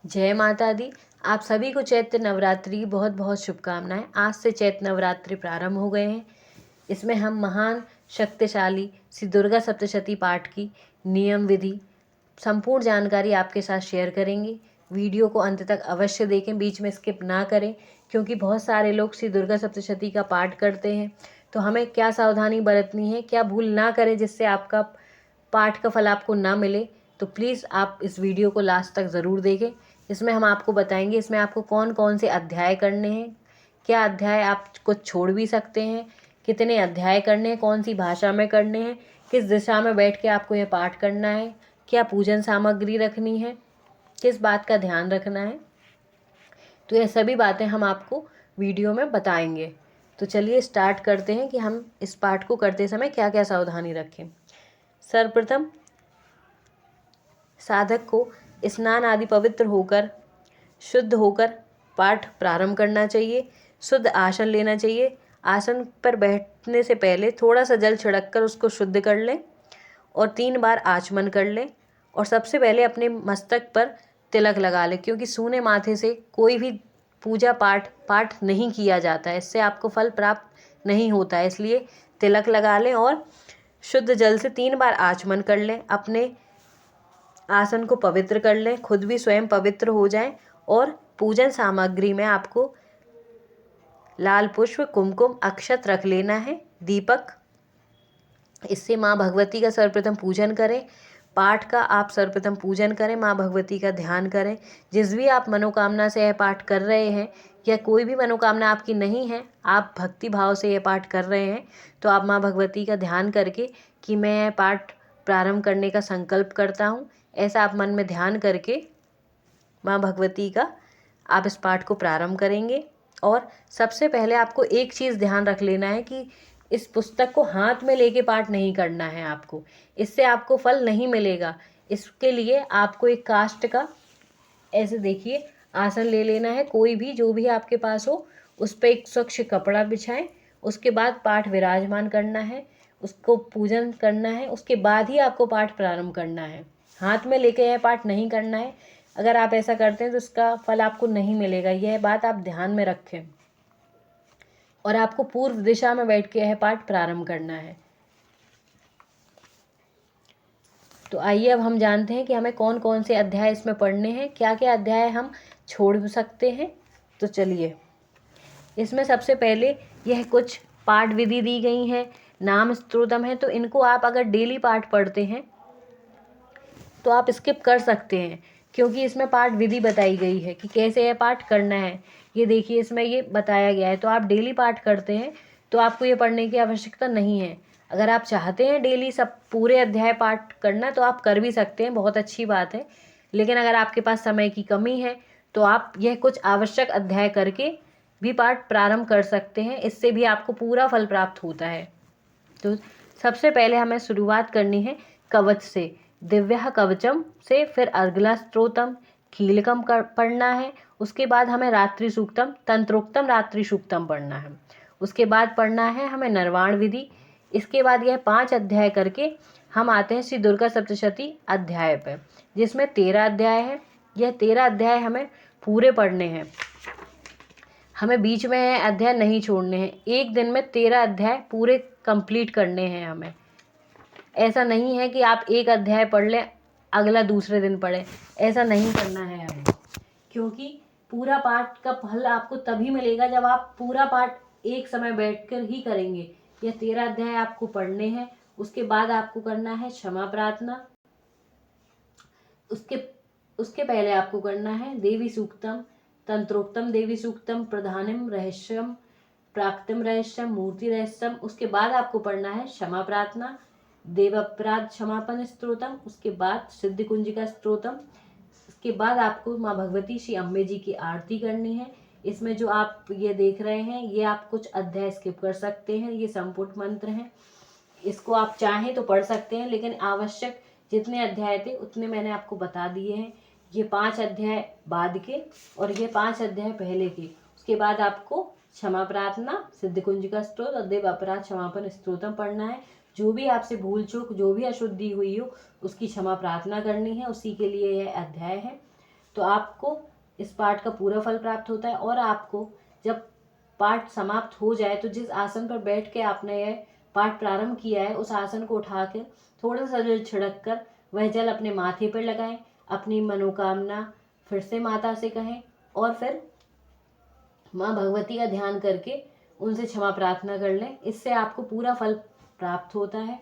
जय माता दी। आप सभी को चैत्र नवरात्रि की बहुत बहुत शुभकामनाएं। आज से चैत्र नवरात्रि प्रारंभ हो गए हैं। इसमें हम महान शक्तिशाली श्री दुर्गा सप्तशती पाठ की नियम विधि संपूर्ण जानकारी आपके साथ शेयर करेंगे। वीडियो को अंत तक अवश्य देखें, बीच में स्किप ना करें, क्योंकि बहुत सारे लोग श्री दुर्गा सप्तशती का पाठ करते हैं। तो हमें क्या सावधानी बरतनी है, क्या भूल ना करें जिससे आपका पाठ का फल आपको ना मिले। तो प्लीज़ आप इस वीडियो को लास्ट तक ज़रूर देखें। इसमें हम आपको बताएंगे इसमें आपको कौन कौन से अध्याय करने हैं, क्या अध्याय आप कुछ छोड़ भी सकते हैं, कितने अध्याय करने हैं, कौन सी भाषा में करने हैं, किस दिशा में बैठ के आपको यह पाठ करना है, क्या पूजन सामग्री रखनी है, किस बात का ध्यान रखना है। तो यह सभी बातें हम आपको वीडियो में बताएंगे। तो चलिए स्टार्ट करते हैं कि हम इस पाठ को करते समय क्या क्या सावधानी रखें। सर्वप्रथम साधक को स्नान आदि पवित्र होकर शुद्ध होकर पाठ प्रारंभ करना चाहिए। शुद्ध आसन लेना चाहिए। आसन पर बैठने से पहले थोड़ा सा जल छिड़क कर उसको शुद्ध कर लें और 3 बार आचमन कर लें। और सबसे पहले अपने मस्तक पर तिलक लगा लें, क्योंकि सूने माथे से कोई भी पूजा पाठ नहीं किया जाता है, इससे आपको फल प्राप्त नहीं होता है। इसलिए तिलक लगा लें और शुद्ध जल से 3 बार आचमन कर लें। अपने आसन को पवित्र कर लें, खुद भी स्वयं पवित्र हो जाएं। और पूजन सामग्री में आपको लाल पुष्प, कुमकुम, अक्षत रख लेना है, दीपक। इससे माँ भगवती का सर्वप्रथम पूजन करें। पाठ का आप सर्वप्रथम पूजन करें, माँ भगवती का ध्यान करें। जिस भी आप मनोकामना से यह पाठ कर रहे हैं या कोई भी मनोकामना आपकी नहीं है, आप भक्ति भाव से यह पाठ कर रहे हैं, तो आप माँ भगवती का ध्यान करके कि मैं यह पाठ प्रारंभ करने का संकल्प करता हूँ, ऐसा आप मन में ध्यान करके माँ भगवती का आप इस पाठ को प्रारंभ करेंगे। और सबसे पहले आपको एक चीज़ ध्यान रख लेना है कि इस पुस्तक को हाथ में लेके पाठ नहीं करना है आपको, इससे आपको फल नहीं मिलेगा। इसके लिए आपको एक काष्ठ का ऐसे देखिए आसन ले लेना है, कोई भी जो भी आपके पास हो, उस पर एक स्वच्छ कपड़ा बिछाएं। उसके बाद पाठ विराजमान करना है, उसको पूजन करना है, उसके बाद ही आपको पाठ प्रारंभ करना है। हाथ में लेके यह पाठ नहीं करना है। अगर आप ऐसा करते हैं तो इसका फल आपको नहीं मिलेगा, यह बात आप ध्यान में रखें। और आपको पूर्व दिशा में बैठ के यह पाठ प्रारंभ करना है। तो आइए अब हम जानते हैं कि हमें कौन कौन से अध्याय इसमें पढ़ने हैं, क्या क्या अध्याय हम छोड़ सकते हैं। तो चलिए, इसमें सबसे पहले यह कुछ पाठ विधि दी गई हैं, नाम स्तोत्रम है। तो इनको आप अगर डेली पाठ पढ़ते हैं तो आप स्किप कर सकते हैं, क्योंकि इसमें पाठ विधि बताई गई है कि कैसे यह पाठ करना है। ये देखिए इसमें ये बताया गया है। तो आप डेली पाठ करते हैं तो आपको ये पढ़ने की आवश्यकता नहीं है। अगर आप चाहते हैं डेली सब पूरे अध्याय पाठ करना तो आप कर भी सकते हैं, बहुत अच्छी बात है। लेकिन अगर आपके पास समय की कमी है तो आप यह कुछ आवश्यक अध्याय करके भी पाठ प्रारंभ कर सकते हैं, इससे भी आपको पूरा फल प्राप्त होता है। तो सबसे पहले हमें शुरुआत करनी है कवच से, दिव्या कवचम से। फिर अगला स्तोत्रम कीलकम पढ़ना है। उसके बाद हमें रात्रि सूक्तम, तंत्रोक्तम रात्रि सूक्तम पढ़ना है। उसके बाद पढ़ना है हमें निर्वाण विधि। इसके बाद यह 5 अध्याय करके हम आते हैं श्री दुर्गा सप्तशती अध्याय पर, जिसमें 13 अध्याय है। यह 13 अध्याय हमें पूरे पढ़ने हैं, हमें बीच में अध्याय नहीं छोड़ने हैं। एक दिन में 13 अध्याय पूरे कंप्लीट करने हैं हमें। ऐसा नहीं है कि आप एक अध्याय पढ़ लें अगला दूसरे दिन पढ़ें, ऐसा नहीं करना है हमें, क्योंकि पूरा पाठ का फल आपको तभी मिलेगा जब आप पूरा पाठ एक समय बैठकर ही करेंगे। यह 13 अध्याय आपको पढ़ने हैं। उसके बाद आपको करना है क्षमा प्रार्थना। उसके पहले आपको करना है देवी सूक्तम, तंत्रोक्तम देवी सूक्तम, प्रधानम रहस्यम, प्राक्तम रहस्यम, मूर्ति रहस्यम। उसके बाद आपको पढ़ना है क्षमा प्रार्थना, देव अपराध क्षमापन स्तोत्रम। उसके बाद सिद्ध कुंजिका स्तोत्रम। उसके बाद आपको माँ भगवती श्री अम्बे जी की आरती करनी है। इसमें जो आप ये देख रहे हैं ये आप कुछ अध्याय स्किप कर सकते हैं, ये संपुट मंत्र हैं, इसको आप चाहें तो पढ़ सकते हैं, लेकिन आवश्यक जितने अध्याय थे उतने मैंने आपको बता दिए हैं। ये 5 अध्याय बाद के और ये 5 अध्याय पहले के। उसके बाद आपको क्षमा प्रार्थना, सिद्ध कुंजिका स्तोत्र और देव अपराध क्षमापन स्तोत्रम पढ़ना है। जो भी आपसे भूल चूक, जो भी अशुद्धि हुई हो, उसकी क्षमा प्रार्थना करनी है, उसी के लिए यह अध्याय है। तो आपको इस पाठ का पूरा फल प्राप्त होता है। और आपको जब पाठ समाप्त हो जाए तो जिस आसन पर बैठ के आपने यह पाठ प्रारंभ किया है उस आसन को उठाकर थोड़ा सा जल छिड़क कर वह जल अपने माथे पर लगाएं, अपनी मनोकामना फिर से माता से कहें और फिर माँ भगवती का ध्यान करके उनसे क्षमा प्रार्थना कर लें। इससे आपको पूरा फल प्राप्त होता है।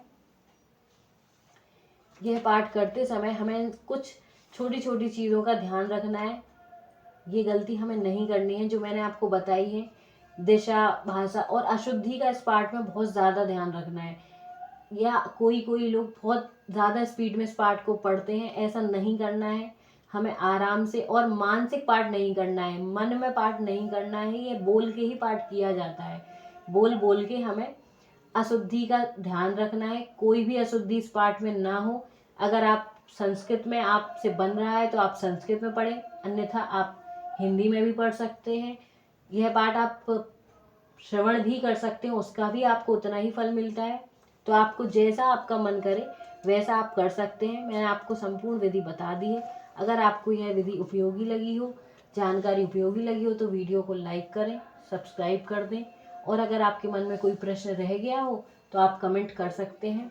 यह पाठ करते समय हमें कुछ छोटी छोटी चीज़ों का ध्यान रखना है। ये गलती हमें नहीं करनी है जो मैंने आपको बताई है। दिशा, भाषा और अशुद्धि का इस पाठ में बहुत ज़्यादा ध्यान रखना है। या कोई लोग बहुत ज़्यादा स्पीड में इस पाठ को पढ़ते हैं, ऐसा नहीं करना है। हमें आराम से और मानसिक पाठ नहीं करना है, मन में पाठ नहीं करना है। ये बोल के ही पाठ किया जाता है। बोल बोल के हमें अशुद्धि का ध्यान रखना है। कोई भी अशुद्धि इस पाठ में ना हो। अगर आप संस्कृत में आपसे बन रहा है तो आप संस्कृत में पढ़ें, अन्यथा आप हिंदी में भी पढ़ सकते हैं। यह पाठ आप श्रवण भी कर सकते हैं, उसका भी आपको उतना ही फल मिलता है। तो आपको जैसा आपका मन करे वैसा आप कर सकते हैं। मैंने आपको संपूर्ण विधि बता दी है। अगर आपको यह विधि उपयोगी लगी हो, जानकारी उपयोगी लगी हो तो वीडियो को लाइक करें, सब्सक्राइब कर दें। और अगर आपके मन में कोई प्रश्न रह गया हो तो आप कमेंट कर सकते हैं।